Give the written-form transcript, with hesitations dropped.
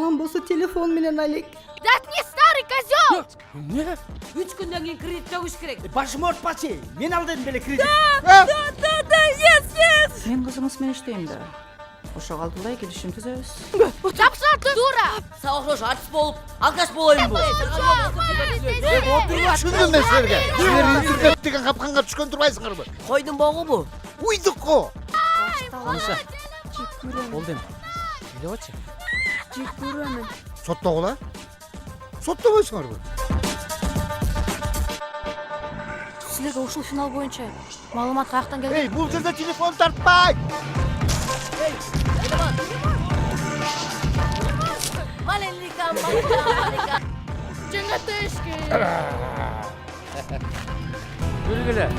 Балам болса телефон менен алек. Да не старый козел! Не? 3 күндөн кийин кредит төгүш керек. Башым ортпачы. Мен алдым беле кредит. Да, yes. Мен кызыңыз менен иштейм да. Ошого алдылай келишим түзөбүз. Жапсырды, дура. Сага окшош артист болуп, алкаш болоюн бу. Түшүндүм мен силерге. Силер интернет деген капканга түшкөн турбайсыңарбы? Койдун богу бу. Уйдук го. Таныша. Болдым. Билебачы. Жек көрөмүн. Соттогула? Соттобойсуңарбы? Силерге ушул финал боюнча маалымат каяктан келди? Эй, бул жерде телефон тартпай. Маленька. Жеңетешки. Белгиле.